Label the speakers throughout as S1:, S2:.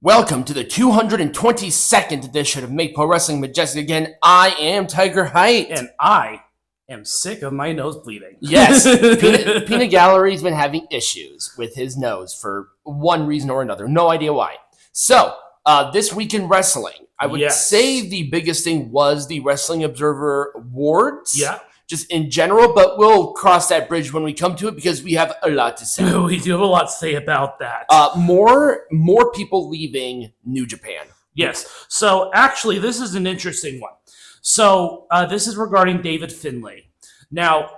S1: Welcome to the 222nd edition of Make Pro Wrestling Majestic. Again, I am Tiger Height.
S2: And I am sick of my nose bleeding.
S1: Yes, Peanut Gallery's been having issues with his nose for one reason or another. No idea why. So, this week in wrestling, I would say the biggest thing was the Wrestling Observer Awards.
S2: Yeah.
S1: Just in general, but we'll cross that bridge when we come to it because we have a lot to say.
S2: We do have a lot to say about that.
S1: More people leaving New Japan.
S2: Yes. So actually, this is an interesting one. So this is regarding David Finlay. Now,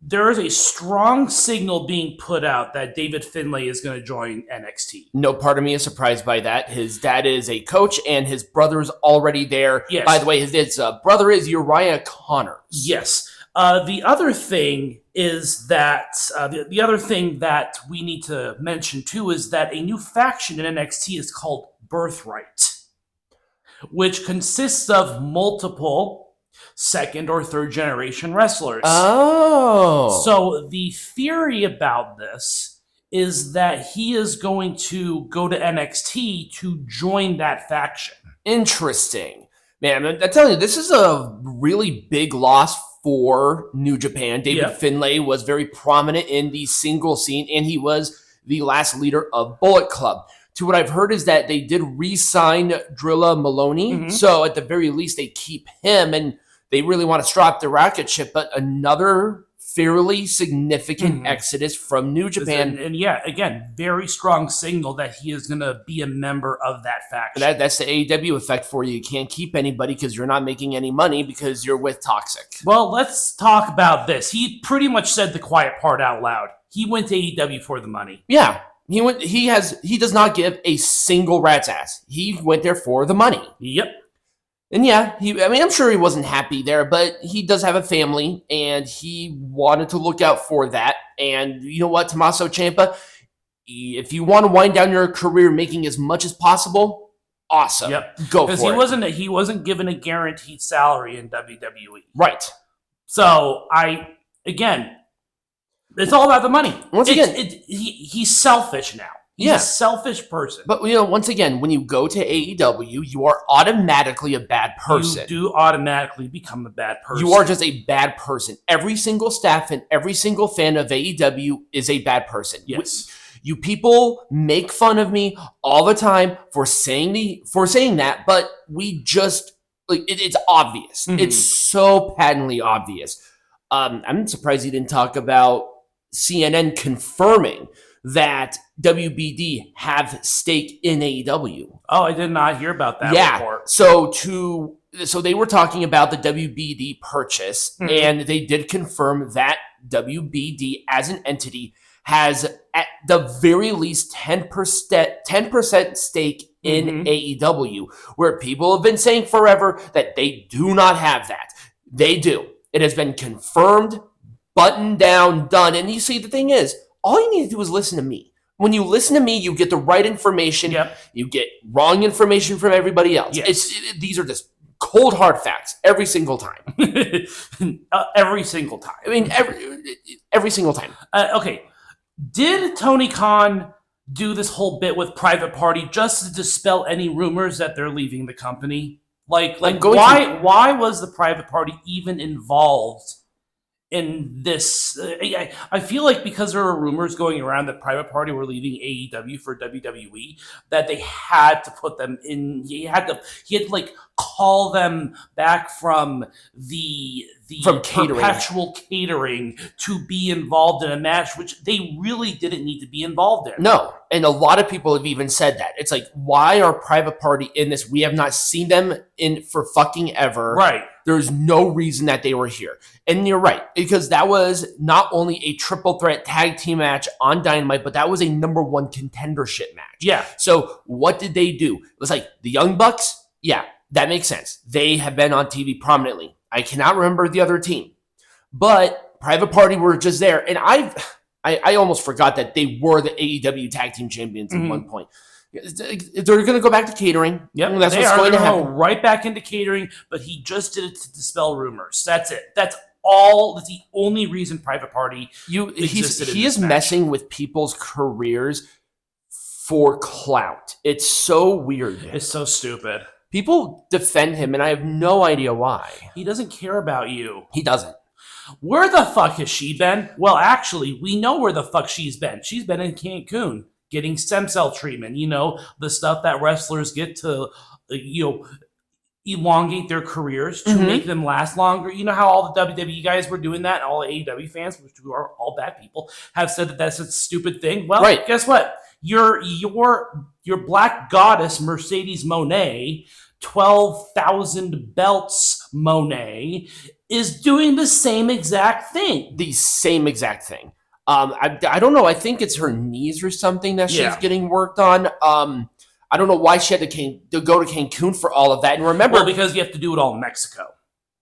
S2: there is a strong signal being put out that David Finlay is going to join NXT.
S1: No part of me is surprised by that. His dad is a coach, and his brother's already there.
S2: Yes.
S1: By the way, his brother is Uriah Connors.
S2: Yes. The other thing is that the other thing that we need to mention too is that a new faction in NXT is called Birthright, which consists of multiple second or third generation wrestlers.
S1: Oh.
S2: So the theory about this is that he is going to go to NXT to join that faction.
S1: Interesting. Man, I'm telling you, this is a really big loss for New Japan. David Finlay was very prominent in the single scene, and he was the last leader of Bullet Club. To what I've heard is that they did re-sign Drilla Maloney, so at the very least they keep him, and they really want to strap the rocket ship, but another fairly significant exodus from New Japan.
S2: And yeah, again, very strong signal that he is going to be a member of that faction.
S1: That's the AEW effect for you. You can't keep anybody because you're not making any money because you're with Toxic.
S2: Well, let's talk about this. He pretty much said the quiet part out loud. He went to AEW for the money.
S1: Yeah. He does not give a single rat's ass. He went there for the money.
S2: Yep.
S1: And yeah, I'm sure he wasn't happy there, but he does have a family, and he wanted to look out for that. And you know what, Tommaso Ciampa, if you want to wind down your career making as much as possible, awesome.
S2: Yep.
S1: Go for
S2: it. He wasn't given a guaranteed salary in WWE.
S1: Right.
S2: So it's all about the money. He's selfish now. He's a selfish person.
S1: But, once again, when you go to AEW, you are automatically a bad person.
S2: You do automatically become a bad person.
S1: You are just a bad person. Every single staff and every single fan of AEW is a bad person.
S2: Yes.
S1: You people make fun of me all the time for saying that, but we just, it's obvious. It's so patently obvious. I'm surprised you didn't talk about CNN confirming that WBD have stake in AEW.
S2: Oh, I did not hear about that report.
S1: So they were talking about the WBD purchase, and they did confirm that WBD as an entity has at the very least 10% stake in AEW, where people have been saying forever that they do not have that. They do. It has been confirmed, buttoned down, done. And you see, the thing is, all you need to do is listen to me. When you listen to me, you get the right information.
S2: Yep.
S1: You get wrong information from everybody else.
S2: Yes.
S1: These are just cold, hard facts every single time.
S2: Every single time.
S1: I mean, every single time.
S2: Okay. Did Tony Khan do this whole bit with Private Party just to dispel any rumors that they're leaving the company? Why was the Private Party even involved in this? I feel like because there were rumors going around that Private Party were leaving AEW for WWE, that they had to put them in. He had to call them back from the perpetual catering to be involved in a match, which they really didn't need to be involved in.
S1: No, and a lot of people have even said that. It's like, why are Private Party in this? We have not seen them in for fucking ever.
S2: Right.
S1: There's no reason that they were here. And you're right, because that was not only a triple threat tag team match on Dynamite, but that was a number one contendership match.
S2: Yeah.
S1: So what did they do? It was like the Young Bucks. Yeah, that makes sense. They have been on TV prominently. I cannot remember the other team, but Private Party were just there. And I almost forgot that they were the AEW tag team champions at one point. They're going to go back to catering.
S2: Yep,
S1: that's what's going to happen.
S2: Right back into catering, but he just did it to dispel rumors. That's it. That's all. That's the only reason Private Party existed.
S1: He is messing with people's careers for clout. It's so weird.
S2: It's so stupid.
S1: People defend him, and I have no idea why.
S2: He doesn't care about you.
S1: He doesn't.
S2: Where the fuck has she been? Well, actually, we know where the fuck she's been. She's been in Cancun getting stem cell treatment. You know, the stuff that wrestlers get to, elongate their careers to make them last longer. You know how all the WWE guys were doing that, and all the AEW fans, which are all bad people, have said that that's a stupid thing. Well, guess what? Your black goddess Mercedes Moné, 12,000 belts Moné, is doing the same exact thing.
S1: The same exact thing. I don't know. I think it's her knees or something that she's getting worked on. I don't know why she had to go to Cancun for all of that. And remember,
S2: because you have to do it all in Mexico.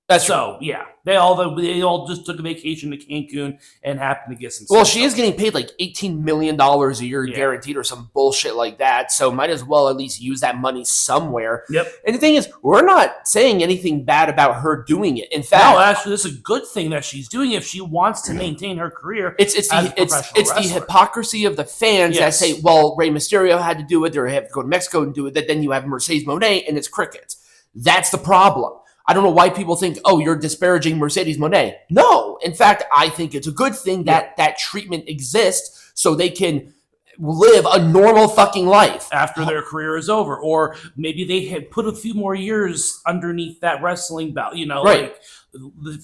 S1: That's
S2: so
S1: right.
S2: Yeah, they all just took a vacation to Cancun and happened to get some.
S1: Well, she is getting paid like $18 million a year guaranteed or some bullshit like that. So might as well at least use that money somewhere.
S2: Yep.
S1: And the thing is, we're not saying anything bad about her doing it. In fact,
S2: no, actually, it's a good thing that she's doing if she wants to maintain her career.
S1: It's the hypocrisy of the fans that say, well, Rey Mysterio had to do it, or have to go to Mexico and do it. That then you have Mercedes Moné and it's crickets. That's the problem. I don't know why people think, oh, you're disparaging Mercedes Moné. No, in fact, I think it's a good thing that that treatment exists so they can live a normal fucking life
S2: after their career is over, or maybe they had put a few more years underneath that wrestling belt. Like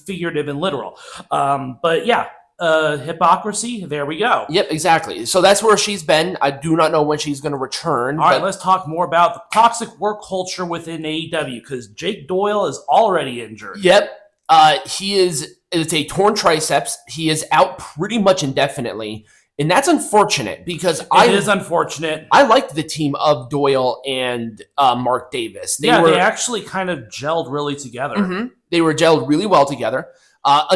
S2: figurative and literal. But yeah. Hypocrisy. There we go.
S1: Yep, exactly. So that's where she's been. I do not know when she's going to return.
S2: All right, let's talk more about the toxic work culture within AEW because Jake Doyle is already injured.
S1: Yep. It's a torn triceps. He is out pretty much indefinitely. And that's unfortunate because
S2: it is unfortunate.
S1: I liked the team of Doyle and Mark Davis.
S2: They actually kind of gelled really together.
S1: Mm-hmm. They were gelled really well together.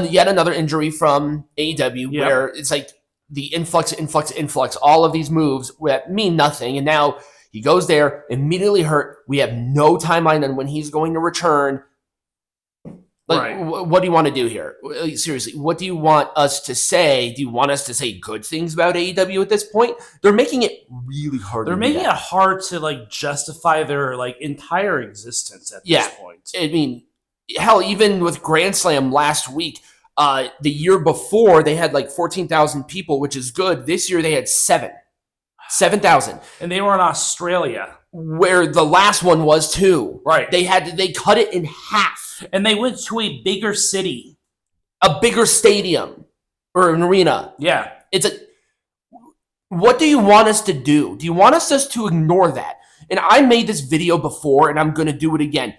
S1: Yet another injury from AEW where it's like the influx, all of these moves that mean nothing. And now he goes there, immediately hurt. We have no timeline on when he's going to return. What do you want to do here? Seriously, what do you want us to say? Do you want us to say good things about AEW at this point? They're making it really hard.
S2: They're making it hard to justify their entire existence at this point.
S1: I mean, hell, even with Grand Slam last week, the year before they had 14,000 people, which is good. This year they had 7,000,
S2: and they were in Australia,
S1: where the last one was too.
S2: Right?
S1: They cut it in half,
S2: and they went to a bigger city,
S1: a bigger stadium or an arena.
S2: Yeah,
S1: what do you want us to do? Do you want us just to ignore that? And I made this video before, and I'm going to do it again.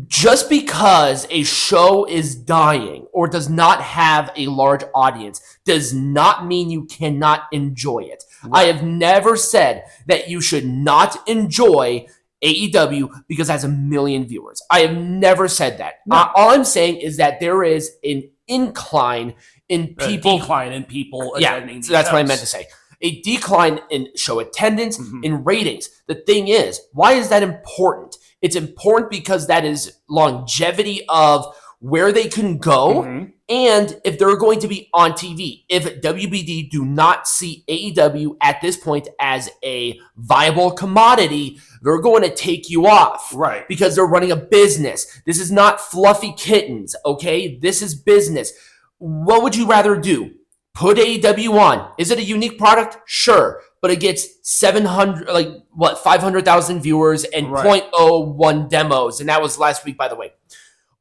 S1: Just because a show is dying or does not have a large audience does not mean you cannot enjoy it. Right. I have never said that you should not enjoy AEW because it has 1 million viewers. I have never said that. No. All I'm saying is that there is an decline in people attending. So that's what I meant to say. A decline in show attendance, in ratings. The thing is, why is that important? It's important because that is longevity of where they can go and if they're going to be on TV. If WBD do not see AEW at this point as a viable commodity, they're going to take you off.
S2: Right.
S1: Because they're running a business. This is not fluffy kittens, okay? This is business. What would you rather do? Put AEW on. Is it a unique product? Sure. But it gets 500,000 viewers and 0.01 demos. And that was last week, by the way.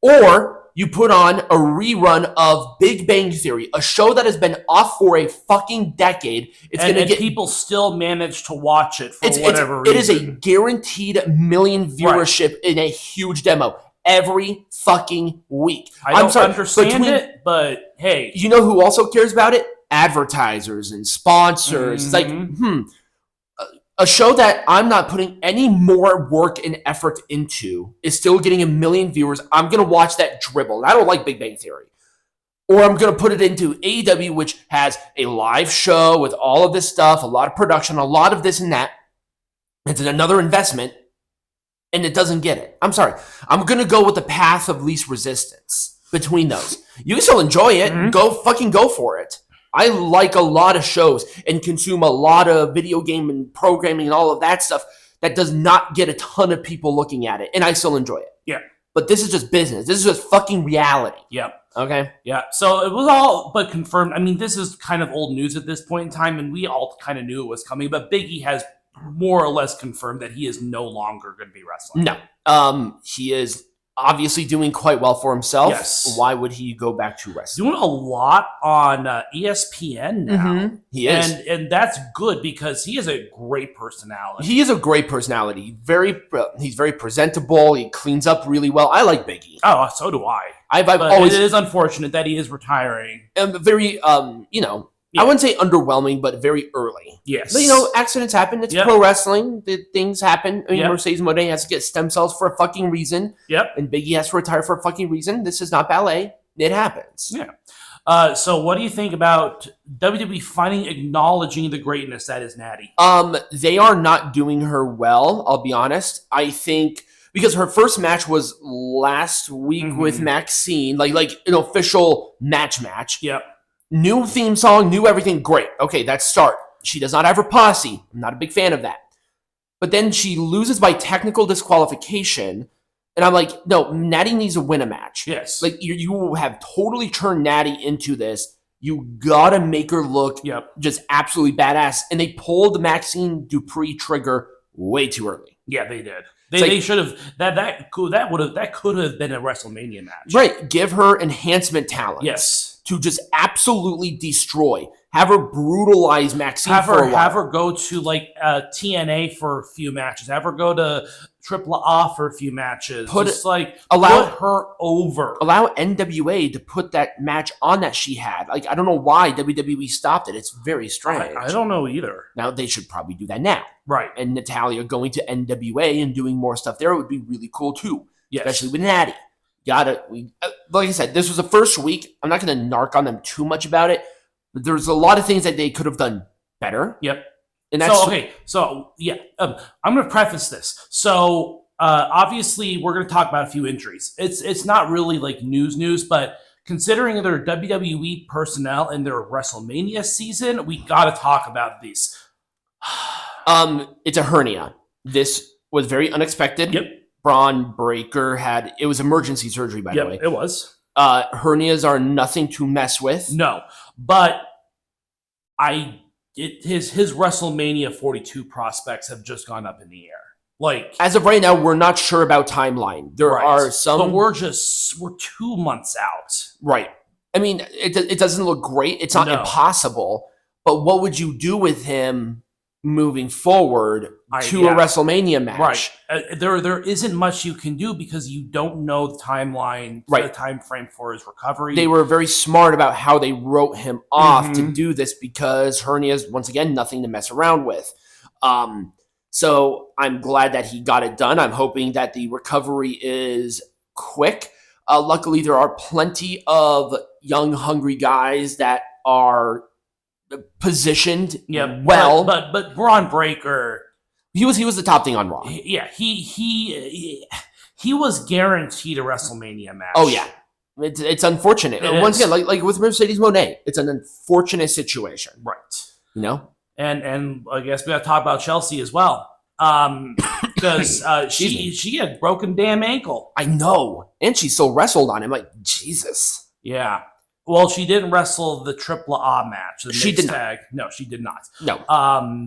S1: Or you put on a rerun of Big Bang Theory, a show that has been off for a fucking decade.
S2: And people still manage to watch it for whatever reason.
S1: It is a guaranteed 1 million viewership in a huge demo every fucking week.
S2: I don't understand it, but hey.
S1: You know who also cares about it? Advertisers and sponsors. It's like, a show that I'm not putting any more work and effort into is still getting 1 million viewers. I'm going to watch that dribble. I don't like Big Bang Theory. Or I'm going to put it into AEW, which has a live show with all of this stuff, a lot of production, a lot of this and that. It's another investment, and it doesn't get it. I'm sorry. I'm going to go with the path of least resistance between those. You can still enjoy it. Go for it. I like a lot of shows and consume a lot of video game and programming and all of that stuff that does not get a ton of people looking at it, and I still enjoy it.
S2: Yeah.
S1: But this is just business. This is just fucking reality.
S2: Yep.
S1: Okay?
S2: Yeah. So it was all but confirmed. I mean, this is kind of old news at this point in time, and we all kind of knew it was coming, but Big E has more or less confirmed that he is no longer going to be wrestling.
S1: No. He is obviously doing quite well for himself.
S2: Yes.
S1: Why would he go back to wrestling?
S2: Doing a lot on ESPN now.
S1: Mm-hmm. He is.
S2: And that's good because he has a great personality.
S1: He is a great personality. He's very presentable. He cleans up really well. I like Big E.
S2: Oh, so do I.
S1: I've
S2: But
S1: always
S2: it is unfortunate that he is retiring.
S1: very I wouldn't say underwhelming, but very early.
S2: Yes.
S1: But, accidents happen. It's
S2: Yep.
S1: pro wrestling. Things happen. I mean,
S2: Yep.
S1: Mercedes Moné has to get stem cells for a fucking reason.
S2: Yep.
S1: And Big E has to retire for a fucking reason. This is not ballet. It happens.
S2: Yeah. So what do you think about WWE finally acknowledging the greatness that is Natty?
S1: They are not doing her well, I'll be honest. I think because her first match was last week with Maxine, like an official match.
S2: Yep.
S1: New theme song, new everything, great. Okay, that's start. She does not have her posse. I'm not a big fan of that. But then she loses by technical disqualification, and I'm like, no, Natty needs to win a match.
S2: Yes.
S1: Like, you have totally turned Natty into this. You gotta make her look just absolutely badass. And they pulled the Maxine Dupree trigger way too early.
S2: Yeah, they did. They should have that could have been a WrestleMania match.
S1: Right. Give her enhancement talent.
S2: Yes.
S1: To just absolutely destroy. Have her brutalize Maxine for a while.
S2: Have her go to TNA for a few matches. Have her go to AAA for a few matches. Put her over.
S1: Allow NWA to put that match on that she had. Like, I don't know why WWE stopped it. It's very strange.
S2: I don't know either.
S1: Now they should probably do that now.
S2: Right.
S1: And Natalya going to NWA and doing more stuff there would be really cool too.
S2: Yes.
S1: Especially with Natty. Like I said, this was the first week. I'm not going to narc on them too much about it, but there's a lot of things that they could have done better.
S2: Yep.
S1: And that's
S2: I'm going to preface this. So obviously, we're going to talk about a few injuries. It's not really like news, but considering their WWE personnel and their WrestleMania season, we got to talk about these.
S1: It's a hernia. This was very unexpected.
S2: Yep.
S1: Braun Breaker it was emergency surgery, by the way.
S2: It was.
S1: Hernias are nothing to mess with.
S2: No, but his WrestleMania 42 prospects have just gone up in the air. Like,
S1: as of right now, we're not sure about timeline. There are some,
S2: but we're 2 months out.
S1: Right. I mean, it doesn't look great. It's not impossible. But what would you do with him moving forward to a WrestleMania match?
S2: Right. There isn't much you can do because you don't know the timeline, the time frame for his recovery.
S1: They were very smart about how they wrote him off to do this because hernias, once again, nothing to mess around with. So I'm glad that he got it done. I'm hoping that the recovery is quick. Luckily, there are plenty of young, hungry guys that are positioned well.
S2: But Braun Breaker,
S1: he was the top thing on Raw.
S2: Yeah, he was guaranteed a WrestleMania match.
S1: Oh yeah, it's unfortunate. Once again, like with Mercedes Moné, it's an unfortunate situation,
S2: right? And I guess we got to talk about Chelsea as well, because she had a broken damn ankle.
S1: I know, and she still wrestled on him. Like, Jesus.
S2: Yeah. Well, she didn't wrestle the AAA match.
S1: She did
S2: tag. No, she did not.
S1: No.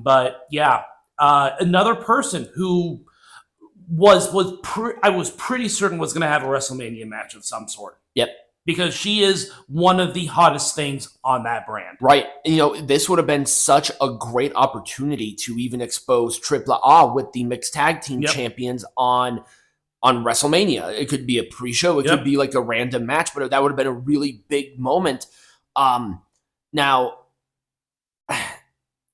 S2: But yeah, another person who I was pretty certain was going to have a WrestleMania match of some sort.
S1: Yep.
S2: Because she is one of the hottest things on that brand.
S1: Right. This would have been such a great opportunity to even expose AAA with the mixed tag team champions on WrestleMania. It could be a pre-show. It could be like a random match, but that would have been a really big moment. Now,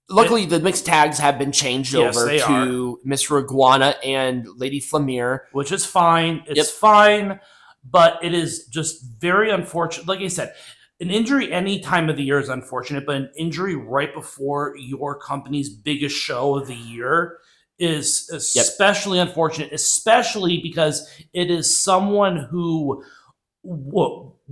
S1: luckily, the mixed tags have been changed over to Mr. Iguana and Lady Flamir.
S2: Which is fine. It's fine, but it is just very unfortunate. Like I said, an injury any time of the year is unfortunate, but an injury right before your company's biggest show of the year is especially unfortunate, especially because it is someone who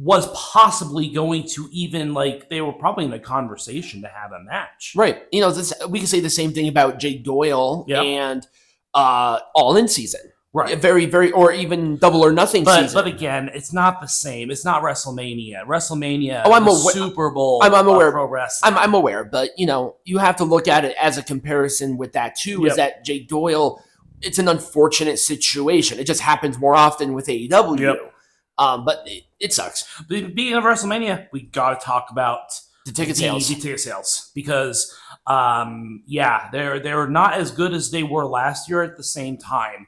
S2: was possibly going to even, like, they were probably in a conversation to have a match.
S1: Right. You know, we can say the same thing about Jake Doyle and All In season.
S2: Right.
S1: Very, very, or even Double or Nothing season.
S2: But again, it's not the same. It's not WrestleMania. WrestleMania
S1: I'm aware.
S2: Super Bowl
S1: I'm aware.
S2: Pro Wrestling.
S1: I'm aware, but, you know, you have to look at it as a comparison with that, too, is that Jake Doyle, it's an unfortunate situation. It just happens more often with AEW.
S2: Yep.
S1: But it sucks.
S2: Being of WrestleMania, we got to talk about
S1: the ticket sales.
S2: The ticket sales. Because, they're not as good as they were last year at the same time.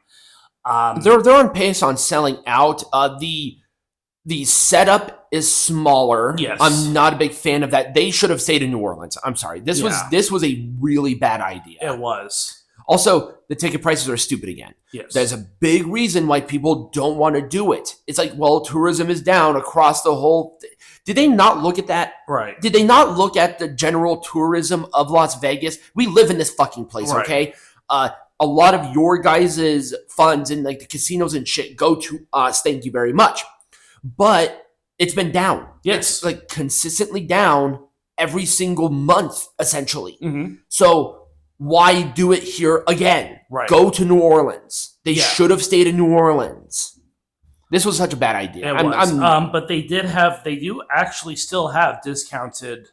S1: They're on pace on selling out. The setup is smaller.
S2: Yes.
S1: I'm not a big fan of that. They should have stayed in New Orleans. I'm sorry. This was a really bad idea.
S2: It was.
S1: Also, the ticket prices are stupid again.
S2: Yes.
S1: There's a big reason why people don't want to do it. It's like, well, tourism is down across the whole Did they not look at that?
S2: Right.
S1: Did they not look at the general tourism of Las Vegas? We live in this fucking place, okay? A lot of your guys' funds in like the casinos and shit go to us. Thank you very much. But it's been down.
S2: Yes.
S1: It's like consistently down every single month, essentially.
S2: Mm-hmm.
S1: So why do it here again?
S2: Right.
S1: Go to New Orleans. They should have stayed in New Orleans. This was such a bad idea.
S2: But they do actually still have discounted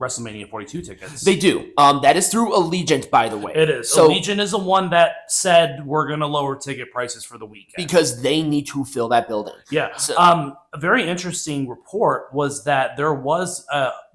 S2: WrestleMania 42 tickets.
S1: They do. That is through Allegiant, by the way.
S2: It is. So, Allegiant is the one that said we're going to lower ticket prices for the weekend.
S1: Because they need to fill that building.
S2: Yeah. So, a very interesting report was that there was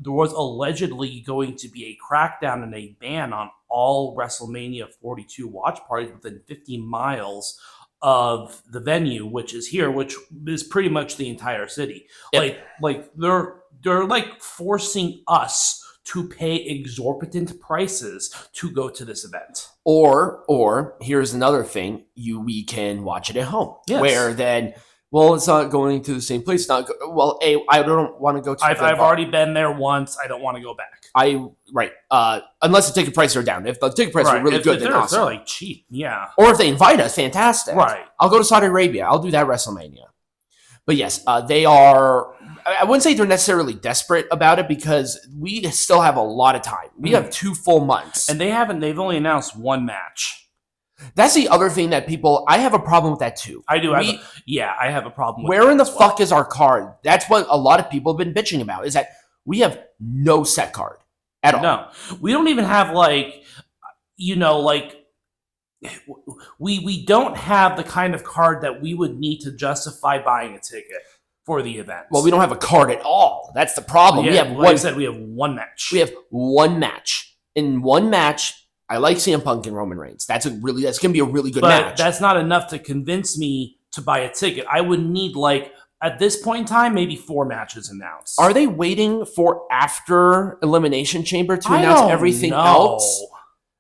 S2: allegedly going to be a crackdown and a ban on all WrestleMania 42 watch parties within 50 miles of the venue, which is here, which is pretty much the entire city. Yep. Like they're like forcing us to pay exorbitant prices to go to this event. Or here's another thing: we can watch it at home. Yes. Where then, well, it's not going to the same place. I don't want to go to. I've already been there once. I don't want to go back. Unless the ticket prices are down. If the ticket prices are really good, then awesome. They're like cheap, yeah. Or if they invite us, fantastic. Right. I'll go to Saudi Arabia. I'll do that WrestleMania. But yes, they are. I wouldn't say they're necessarily desperate about it because we still have a lot of time. We have 2 full months, and they've only announced one match. That's the other thing that I have a problem with that too. I do. I have a problem with that. Where in the fuck is our card? That's what a lot of people have been bitching about, is that we have no set card at all. No, we don't even have we don't have the kind of card that we would need to justify buying a ticket for the event. Well, we don't have a card at all. That's the problem. Yeah, we have one match. We have one match. In one match, I like CM Punk and Roman Reigns. That's going to be a really good match. But that's not enough to convince me to buy a ticket. I would need, at this point in time, maybe 4 matches announced. Are they waiting for after Elimination Chamber to announce everything else?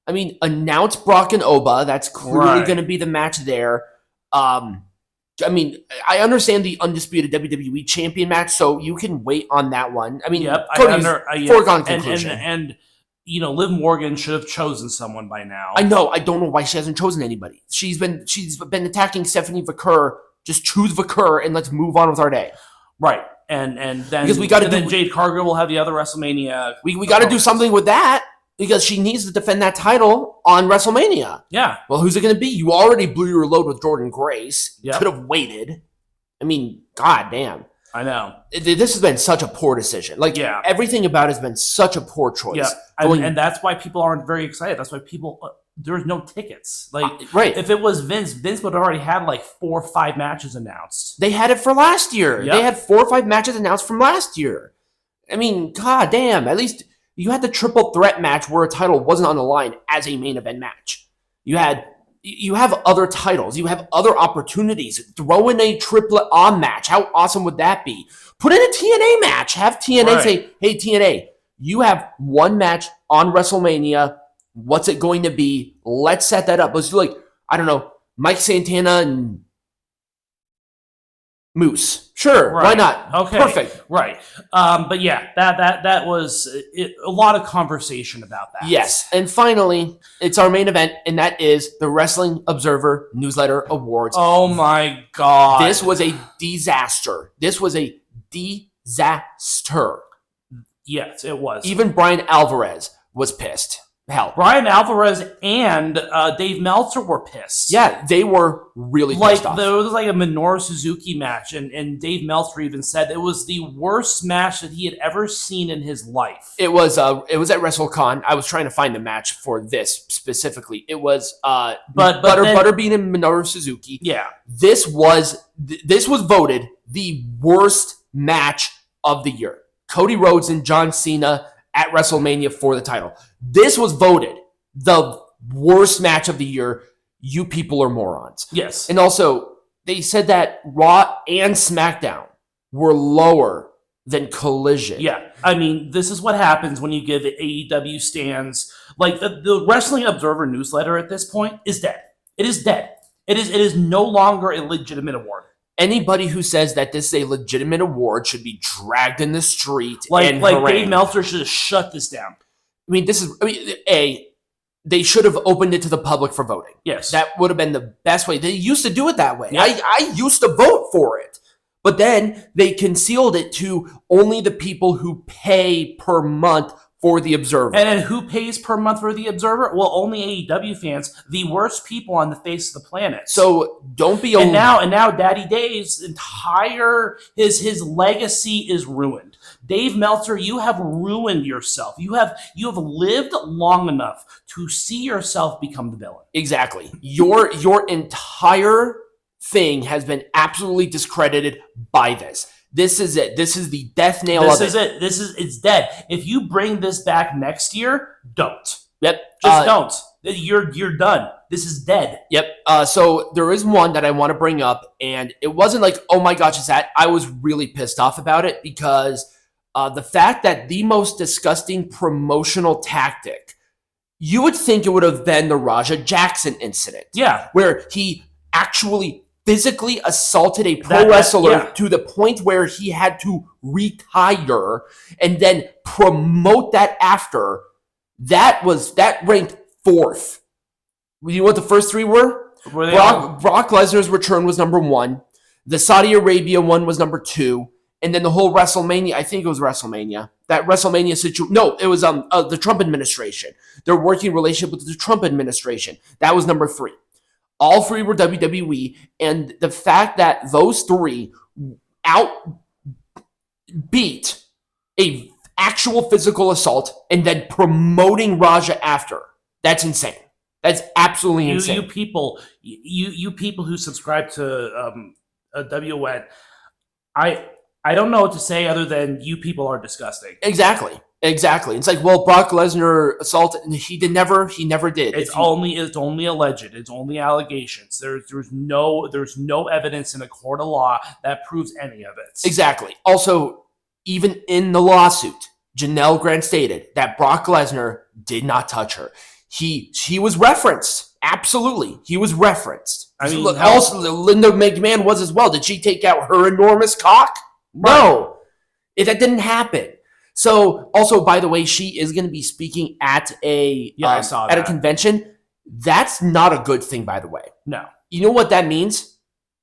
S2: I mean, announce Brock and Oba. That's clearly going to be the match there. I mean, I understand the undisputed WWE champion match, so you can wait on that one. I mean, foregone conclusion. And Liv Morgan should have chosen someone by now. I know. I don't know why she hasn't chosen anybody. She's been attacking Stephanie Vaquer. Just choose Vaquer and let's move on with our day. Right. And then because then Jade Cargill will have the other WrestleMania. We got to do something with that because she needs to defend that title on WrestleMania. Yeah. Well, who's it going to be? You already blew your load with Jordynne Grace. You could have waited. I mean, goddamn. I know. This has been such a poor decision. Everything about it has been such a poor choice. Yeah. And that's why people aren't very excited. That's why people... There's no tickets. If it was Vince would have already had 4 or 5 matches announced. They had it for last year. Yep. They had 4 or 5 matches announced from last year. I mean, god damn. At least you had the triple threat match where a title wasn't on the line as a main event match. You have other titles. You have other opportunities. Throw in a triplet on match. How awesome would that be? Put in a TNA match. Have TNA say, hey, TNA, you have one match on WrestleMania. What's it going to be? Let's set that up. Let's do I don't know, Mike Santana and Moose. Sure, why not? Okay, perfect. Right. But yeah, that was a lot of conversation about that. Yes, and finally, it's our main event, and that is the Wrestling Observer Newsletter Awards. Oh my god, this was a disaster. This was a
S1: disaster.
S2: Yes, it was.
S1: Even Brian Alvarez was pissed. Hell,
S2: Brian Alvarez and Dave Meltzer were pissed.
S1: Yeah, they were really pissed off.
S2: There was like a Minoru Suzuki match, and Dave Meltzer even said it was the worst match that he had ever seen in his life.
S1: It was at WrestleCon. I was trying to find the match for this specifically. It was Butterbean and Minoru Suzuki.
S2: Yeah,
S1: this was voted the worst match of the year. Cody Rhodes and John Cena at WrestleMania for the title. This was voted the worst match of the year. You people are morons.
S2: Yes.
S1: And also, they said that Raw and SmackDown were lower than Collision.
S2: Yeah. I mean, this is what happens when you give AEW stands. Like, the Wrestling Observer newsletter at this point is dead. It is dead. It is no longer a legitimate award.
S1: Anybody who says that this is a legitimate award should be dragged in the street
S2: like
S1: harangued.
S2: Dave Meltzer should have shut this down.
S1: They should have opened it to the public for voting.
S2: Yes.
S1: That would have been the best way. They used to do it that way.
S2: Yeah.
S1: I used to vote for it. But then they concealed it to only the people who pay per month for the Observer.
S2: And then who pays per month for the Observer? Well, only AEW fans, the worst people on the face of the planet.
S1: So don't be.
S2: And now, Daddy Dave's entire his legacy is ruined. Dave Meltzer, you have ruined yourself. You have lived long enough to see yourself become the villain.
S1: Exactly. Your entire thing has been absolutely discredited by this. This is it. This is the death nail of it.
S2: It's dead. If you bring this back next year, don't.
S1: Yep.
S2: Just don't. You're done. This is dead.
S1: Yep. So there is one that I want to bring up, and it wasn't like, oh my gosh, it's that. I was really pissed off about it because the fact that the most disgusting promotional tactic, you would think it would have been the Raja Jackson incident.
S2: Yeah.
S1: Where he actually physically assaulted a pro wrestler to the point where he had to retire and then promote that after. That ranked 4th. You know what the first 3 were? Brock Lesnar's return was number 1. The Saudi Arabia one was number 2. And then the whole WrestleMania, I think it was WrestleMania. That WrestleMania situation. No, it was the Trump administration. Their working relationship with the Trump administration. That was number 3. All 3 were WWE, and the fact that those 3 outbeat a actual physical assault and then promoting Raja after, that's insane. That's absolutely insane.
S2: You people who subscribe to WN, I don't know what to say other than you people are disgusting.
S1: Exactly. It's like, well, Brock Lesnar assaulted, and he never did.
S2: It's only alleged. It's only allegations. There's no evidence in a court of law that proves any of it.
S1: Exactly. Also, even in the lawsuit, Janelle Grant stated that Brock Lesnar did not touch her. He was referenced. Absolutely, he was referenced.
S2: I mean,
S1: also Linda McMahon was as well. Did she take out her enormous cock?
S2: Right.
S1: No, that didn't happen. So, also, by the way, she is going to be speaking at a convention. That's not a good thing, by the way.
S2: No.
S1: You know what that means?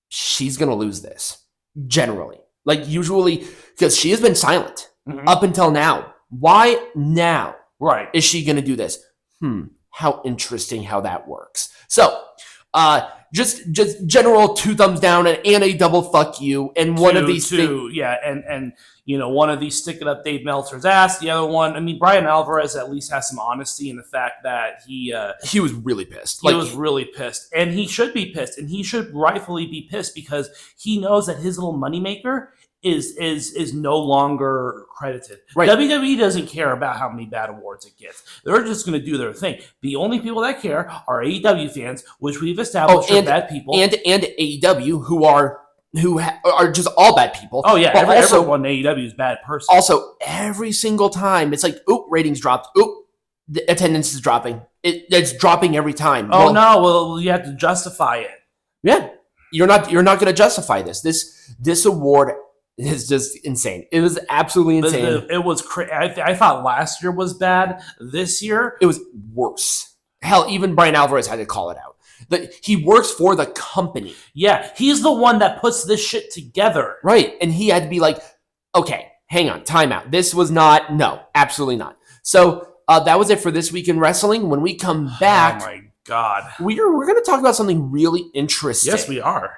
S1: She's going to lose this, generally. Like, usually, because she has been silent up until now. Why now?
S2: Right.
S1: Is she going to do this? How interesting how that works. So, just general 2 thumbs down and a double fuck you. And one of these things.
S2: Yeah, and one of these stick it up Dave Meltzer's ass. The other one, I mean, Brian Alvarez at least has some honesty in the fact that he
S1: was really pissed.
S2: He was really pissed. And he should be pissed. And he should rightfully be pissed because he knows that his little moneymaker is no longer credited.
S1: Right.
S2: WWE doesn't care about how many bad awards it gets. They're just going to do their thing. The only people that care are AEW fans, which we've established are bad people,
S1: and AEW who are just all bad people.
S2: Oh yeah, everyone in AEW is a bad person.
S1: Also, every single time it's like, ratings dropped. The attendance is dropping. It's dropping every time.
S2: Oh no, well you have to justify it.
S1: Yeah, you're not going to justify this. This award is just insane. It was absolutely insane.
S2: It was I thought last year was bad. This year,
S1: it was worse. Hell, even Brian Alvarez had to call it out. He works for the company.
S2: Yeah, he's the one that puts this shit together.
S1: Right, and he had to be like, Okay, hang on, timeout. This was not, no, absolutely not. So that was it for This Week in Wrestling. When we come back,
S2: oh my God,
S1: we're going to talk about something really interesting.
S2: Yes, we are.